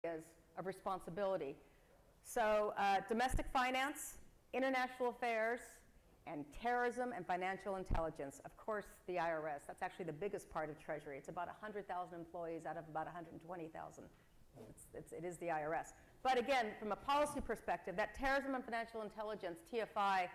of responsibility. So domestic finance, international affairs, and terrorism and financial intelligence. Of course, the IRS. That's actually the biggest part of Treasury. It's about 100,000 employees out of about 120,000. It is the IRS. But again, from a policy perspective, that terrorism and financial intelligence, TFI,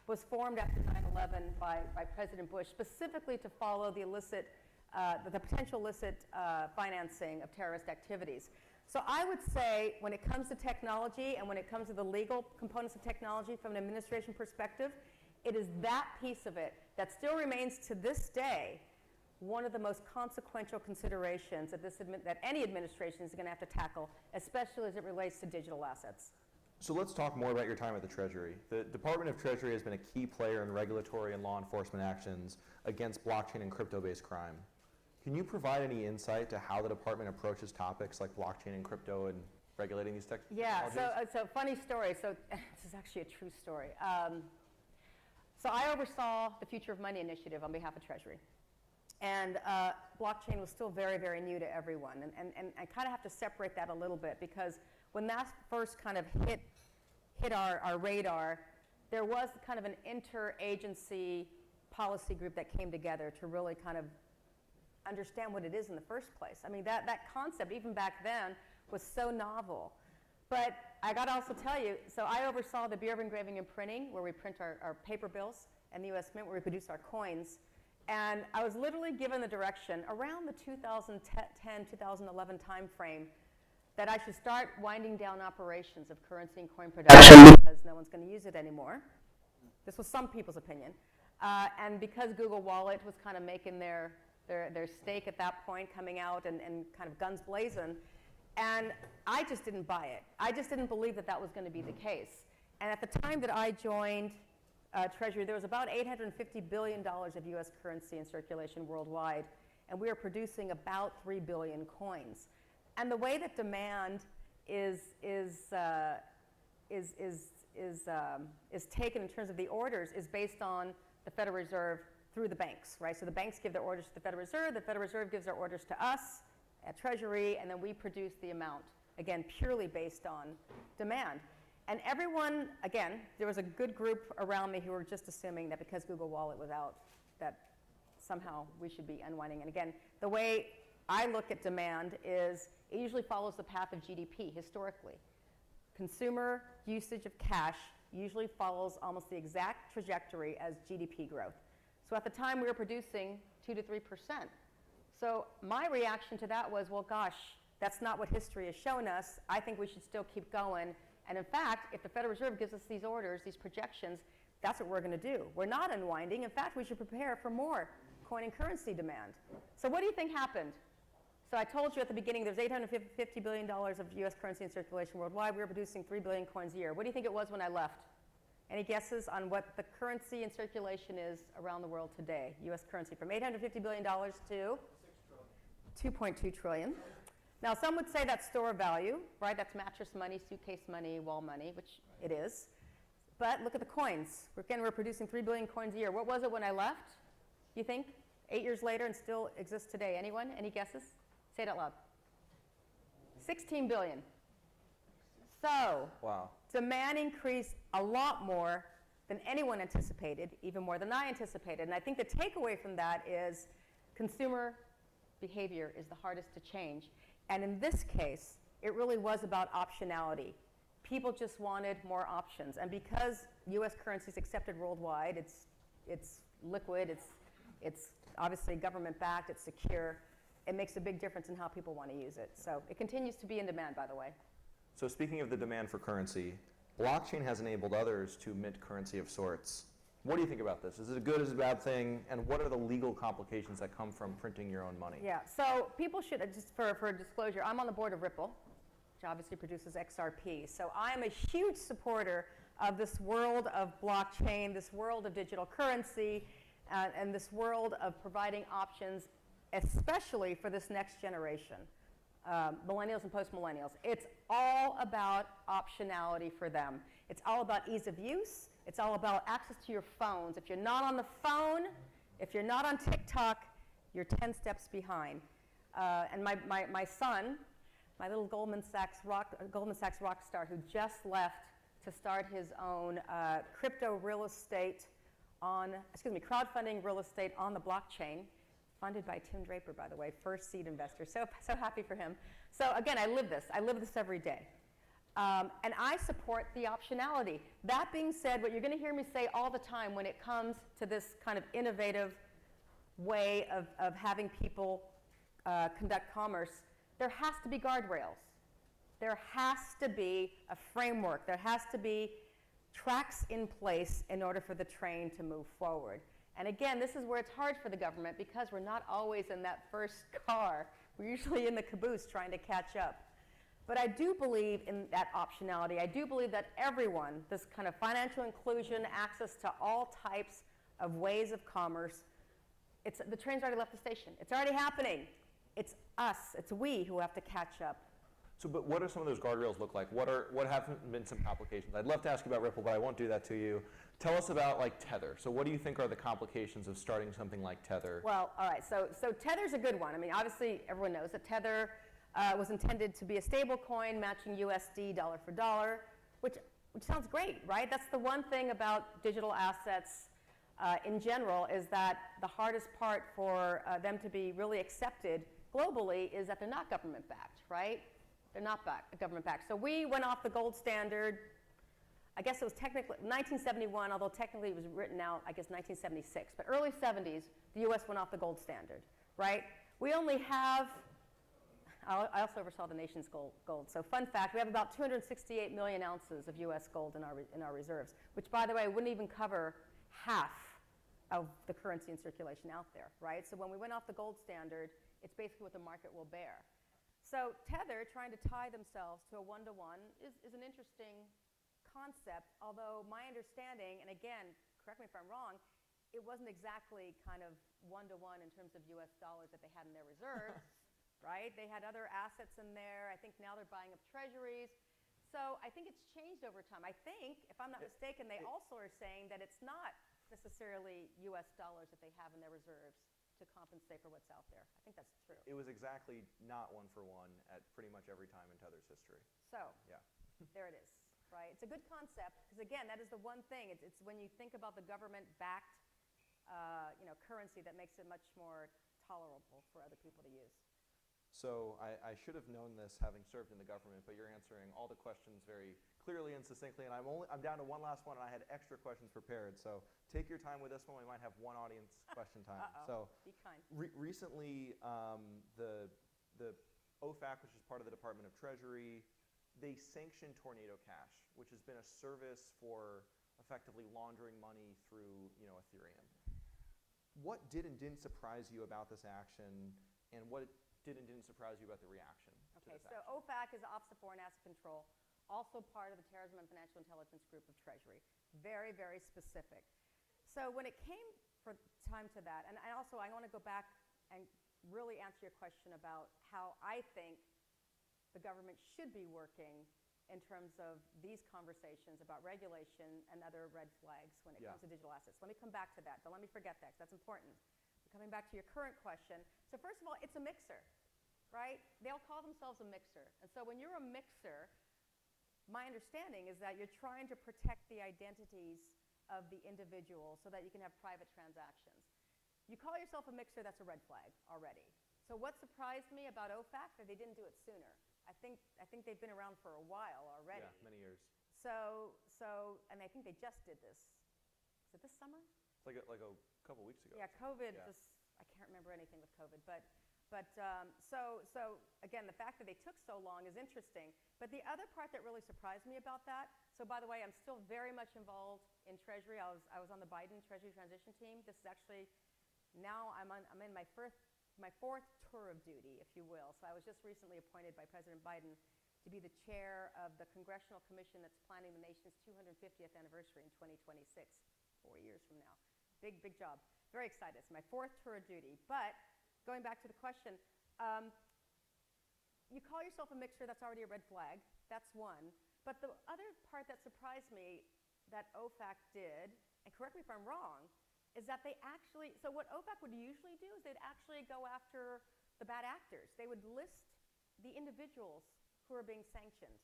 was formed after 9/11 by President Bush, specifically to follow the potential illicit financing of terrorist activities. So I would say when it comes to technology and when it comes to the legal components of technology from an administration perspective, it is that piece of it that still remains to this day one of the most consequential considerations that any administration is going to have to tackle, especially as it relates to digital assets. So let's talk more about your time at the Treasury. The Department of Treasury has been a key player in regulatory and law enforcement actions against blockchain and crypto-based crime. Can you provide any insight to how the department approaches topics like blockchain and crypto and regulating these technologies? Yeah, so funny story. So this is actually a true story. So I oversaw the Future of Money initiative on behalf of Treasury. And blockchain was still very, very new to everyone. And I kind of have to separate that a little bit because when that first kind of hit our radar, there was kind of an interagency policy group that came together to really kind of understand what it is in the first place. I mean, that concept, even back then, was so novel. But I got to also tell you, so I oversaw the Bureau of Engraving and Printing, where we print our paper bills, and the U.S. Mint, where we produce our coins. And I was literally given the direction around the 2010, 2011 timeframe that I should start winding down operations of currency and coin production because no one's going to use it anymore. This was some people's opinion. And because Google Wallet was kind of making their stake at that point, coming out and kind of guns blazing, and I just didn't buy it. I just didn't believe that was going to be the case. And at the time that I joined Treasury, there was about $850 billion of U.S. currency in circulation worldwide, and we were producing about 3 billion coins. And the way that demand is taken in terms of the orders is based on the Federal Reserve through the banks, right? So the banks give their orders to the Federal Reserve gives their orders to us at Treasury, and then we produce the amount, again, purely based on demand. And everyone, again, there was a good group around me who were just assuming that because Google Wallet was out, that somehow we should be unwinding. And again, the way I look at demand is it usually follows the path of GDP historically. Consumer usage of cash usually follows almost the exact trajectory as GDP growth. So at the time we were producing 2 to 3%. So my reaction to that was, well, gosh, that's not what history has shown us. I think we should still keep going. And in fact, if the Federal Reserve gives us these orders, these projections, that's what we're going to do. We're not unwinding. In fact, we should prepare for more coin and currency demand. So what do you think happened? So I told you at the beginning there's $850 billion of U.S. currency in circulation worldwide. We were producing 3 billion coins a year. What do you think it was when I left? Any guesses on what the currency in circulation is around the world today? U.S. currency from $850 billion to 2.2 trillion. Now, some would say that's store of value, right? That's mattress money, suitcase money, wall money, which it is. But look at the coins. Again, we're producing 3 billion coins a year. What was it when I left, you think? 8 years later and still exists today. Anyone? Any guesses? Say it out loud. 16 billion. So, wow. Demand increased a lot more than anyone anticipated, even more than I anticipated. And I think the takeaway from that is consumer behavior is the hardest to change. And in this case, it really was about optionality. People just wanted more options. And because U.S. currency is accepted worldwide, it's liquid, it's obviously government-backed, it's secure, it makes a big difference in how people want to use it. So it continues to be in demand, by the way. So speaking of the demand for currency, blockchain has enabled others to mint currency of sorts. What do you think about this? Is it a good, is it a bad thing? And what are the legal complications that come from printing your own money? Yeah, so people should, just for disclosure, I'm on the board of Ripple, which obviously produces XRP. So I am a huge supporter of this world of blockchain, this world of digital currency, and this world of providing options, especially for this next generation, millennials and post-millennials. It's all about optionality for them. It's all about ease of use. It's all about access to your phones. If you're not on the phone, if you're not on TikTok, you're 10 steps behind. And my my little Goldman Sachs rock star who just left to start his own crowdfunding real estate on the blockchain, funded by Tim Draper, by the way, first seed investor. So happy for him. So again, I live this every day. And I support the optionality. That being said, what you're going to hear me say all the time when it comes to this kind of innovative way of having people conduct commerce, there has to be guardrails. There has to be a framework. There has to be tracks in place in order for the train to move forward. And again, this is where it's hard for the government because we're not always in that first car. We're usually in the caboose trying to catch up. But I do believe in that optionality. I do believe that everyone, this kind of financial inclusion, access to all types of ways of commerce, the train's already left the station. It's already happening. It's us, it's we who have to catch up. So, but what do some of those guardrails look like? What have been some complications? I'd love to ask you about Ripple, but I won't do that to you. Tell us about like Tether. So what do you think are the complications of starting something like Tether? Well, all right, so Tether's a good one. I mean, obviously everyone knows that Tether was intended to be a stable coin matching USD dollar for dollar, which sounds great, right? That's the one thing about digital assets in general is that the hardest part for them to be really accepted globally is that they're not government-backed, right? They're not government-backed. So we went off the gold standard, I guess it was technically 1971, although technically it was written out, I guess, 1976. But early 70s, the US went off the gold standard, right? We only have, I also oversaw the nation's gold. So fun fact, we have about 268 million ounces of US gold in our reserves, which by the way, wouldn't even cover half of the currency in circulation out there, right? So when we went off the gold standard, it's basically what the market will bear. So Tether trying to tie themselves to a one-to-one is an interesting concept, although my understanding, and again, correct me if I'm wrong, it wasn't exactly kind of one-to-one in terms of US dollars that they had in their reserves, right? They had other assets in there. I think now they're buying up treasuries. So I think it's changed over time. I think, if I'm not mistaken, they also are saying that it's not necessarily US dollars that they have in their reserves to compensate for what's out there. I think that's true. It was exactly not one for one at pretty much every time in Tether's history. So, yeah. There it is, right? It's a good concept because again, that is the one thing. It's when you think about the government-backed, currency that makes it much more tolerable for other people to use. So I should have known this having served in the government, but you're answering all the questions very clearly and succinctly, and I'm down to one last one, and I had extra questions prepared. So take your time with this one. We might have one audience question time. Uh-oh. So be kind. Recently, the OFAC, which is part of the Department of Treasury, they sanctioned Tornado Cash, which has been a service for effectively laundering money through Ethereum. What did and didn't surprise you about this action, and what did and didn't surprise you about the reaction to this action? So OFAC is the Office of Foreign Asset Control, also part of the Terrorism and Financial Intelligence Group of Treasury. Very, very specific. So when it came for time to that, and I want to go back and really answer your question about how I think the government should be working in terms of these conversations about regulation and other red flags when it comes to digital assets. Let me come back to that. Don't let me forget that, because that's important. Coming back to your current question, so first of all, it's a mixer, right? They all call themselves a mixer. And so when you're a mixer, my understanding is that you're trying to protect the identities of the individual so that you can have private transactions. You call yourself a mixer, that's a red flag already. So what surprised me about OFAC that they didn't do it sooner? I think they've been around for a while already. Yeah, many years. So, and I think they just did this. Is it this summer? It's like a couple weeks ago. Yeah, COVID. Yeah. I can't remember anything with COVID, but so again, the fact that they took so long is interesting. But the other part that really surprised me about that. So by the way, I'm still very much involved in Treasury. I was on the Biden Treasury transition team. This is actually now I'm in my fourth tour of duty, if you will. So I was just recently appointed by President Biden to be the chair of the congressional commission that's planning the nation's 250th anniversary in 2026, 4 years from now. Big job. Very excited. It's my fourth tour of duty. But going back to the question, you call yourself a mixer, that's already a red flag. That's one. But the other part that surprised me that OFAC did, and correct me if I'm wrong, is that they actually, so what OFAC would usually do is they'd actually go after the bad actors. They would list the individuals who are being sanctioned,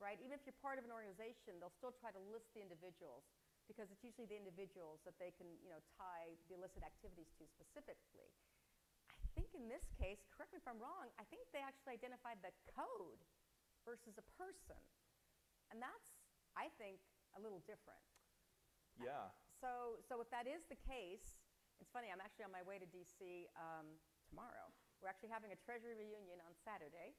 right? Even if you're part of an organization, they'll still try to list the individuals because it's usually the individuals that they can, tie the illicit activities to specifically. I think in this case, correct me if I'm wrong, I think they actually identified the code versus a person. And that's, I think, a little different. Yeah. So if that is the case, it's funny, I'm actually on my way to DC tomorrow. We're actually having a Treasury reunion on Saturday,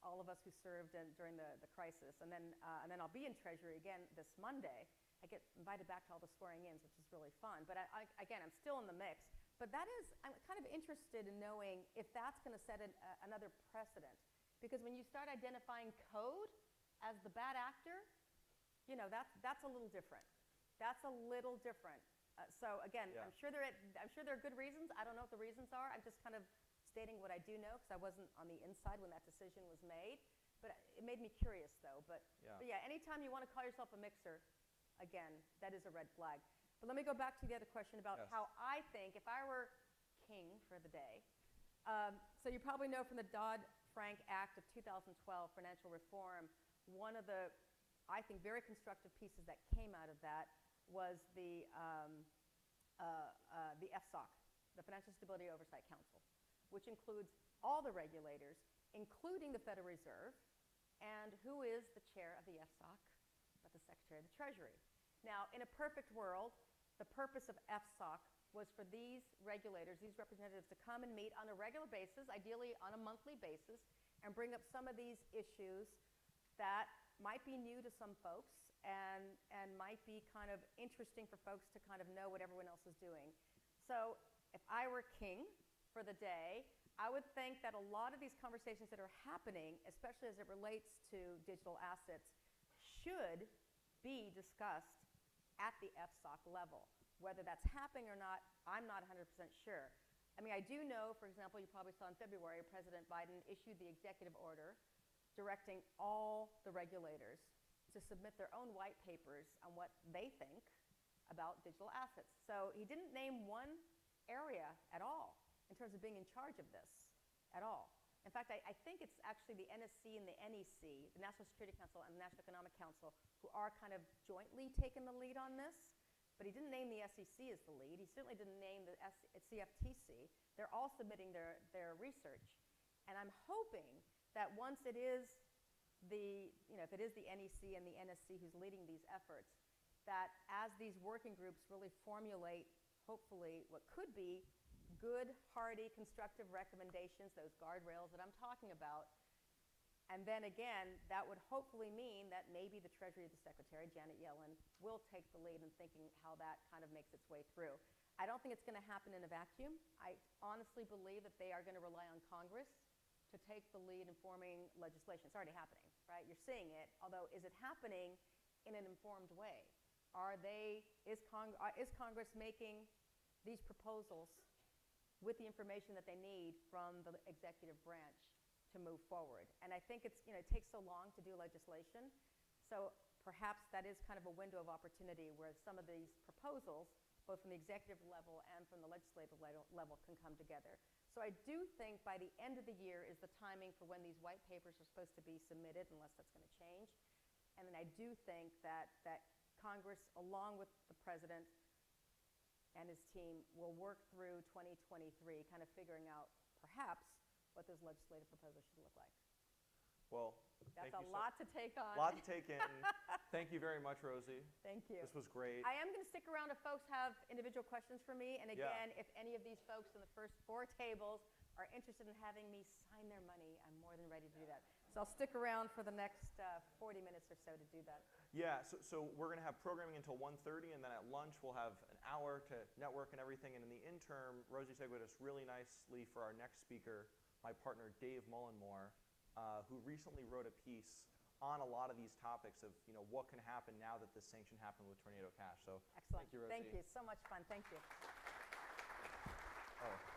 all of us who served during the crisis. And then I'll be in Treasury again this Monday. I get invited back to all the swearing-ins, which is really fun. But again, I'm still in the mix. But I'm kind of interested in knowing if that's going to set another precedent. Because when you start identifying code as the bad actor, that's a little different. That's a little different. So again, Yeah. I'm sure there are good reasons. I don't know what the reasons are. I'm just kind of stating what I do know because I wasn't on the inside when that decision was made. But it made me curious, though. But yeah, anytime you want to call yourself a mixer, again, that is a red flag. But let me go back to the other question about Yes. how I think, if I were king for the day, so you probably know from the Dodd-Frank Act of 2012, financial reform, one of the, I think, very constructive pieces that came out of that was the FSOC, the Financial Stability Oversight Council, which includes all the regulators, including the Federal Reserve, and who is the chair of the FSOC but the Secretary of the Treasury. Now, in a perfect world, the purpose of FSOC was for these regulators, these representatives, to come and meet on a regular basis, ideally on a monthly basis, and bring up some of these issues that might be new to some folks and might be kind of interesting for folks to kind of know what everyone else is doing. So if I were king for the day, I would think that a lot of these conversations that are happening, especially as it relates to digital assets, should be discussed at the FSOC level. Whether that's happening or not, I'm not 100% sure. I mean, I do know, for example, you probably saw in February, President Biden issued the executive order directing all the regulators to submit their own white papers on what they think about digital assets. So he didn't name one area at all in terms of being in charge of this at all. In fact, I think it's actually the NSC and the NEC, the National Security Council and the National Economic Council, who are kind of jointly taking the lead on this. But he didn't name the SEC as the lead. He certainly didn't name the CFTC. They're all submitting their research. And I'm hoping that once it is if it is the NEC and the NSC who's leading these efforts, that as these working groups really formulate, hopefully, what could be good, hearty, constructive recommendations, those guardrails that I'm talking about, and then again, that would hopefully mean that maybe the Treasury Secretary, Janet Yellen, will take the lead in thinking how that kind of makes its way through. I don't think it's going to happen in a vacuum. I honestly believe that they are going to rely on Congress to take the lead in forming legislation. It's already happening, right? You're seeing it, although is it happening in an informed way? Is Congress making these proposals with the information that they need from the executive branch to move forward? And I think it takes so long to do legislation, so perhaps that is kind of a window of opportunity where some of these proposals, both from the executive level and from the legislative level, can come together. So I do think by the end of the year is the timing for when these white papers are supposed to be submitted, unless that's going to change. And then I do think that Congress, along with the president and his team, will work through 2023, kind of figuring out perhaps what those legislative proposals should look like. Well, That's a lot to take on. A lot to take in. Thank you very much, Rosie. Thank you. This was great. I am going to stick around if folks have individual questions for me. And again, if any of these folks in the first 4 tables are interested in having me sign their money, I'm more than ready to do that. So I'll stick around for the next 40 minutes or so to do that. Yeah, so we're going to have programming until 1:30, and then at lunch we'll have an hour to network and everything. And in the interim, Rosie segued us really nicely for our next speaker, my partner Dave Mullenmore, who recently wrote a piece on a lot of these topics of what can happen now that this sanction happened with Tornado Cash. So excellent. Thank you, Rosie. Thank you. So much fun. Thank you. Oh.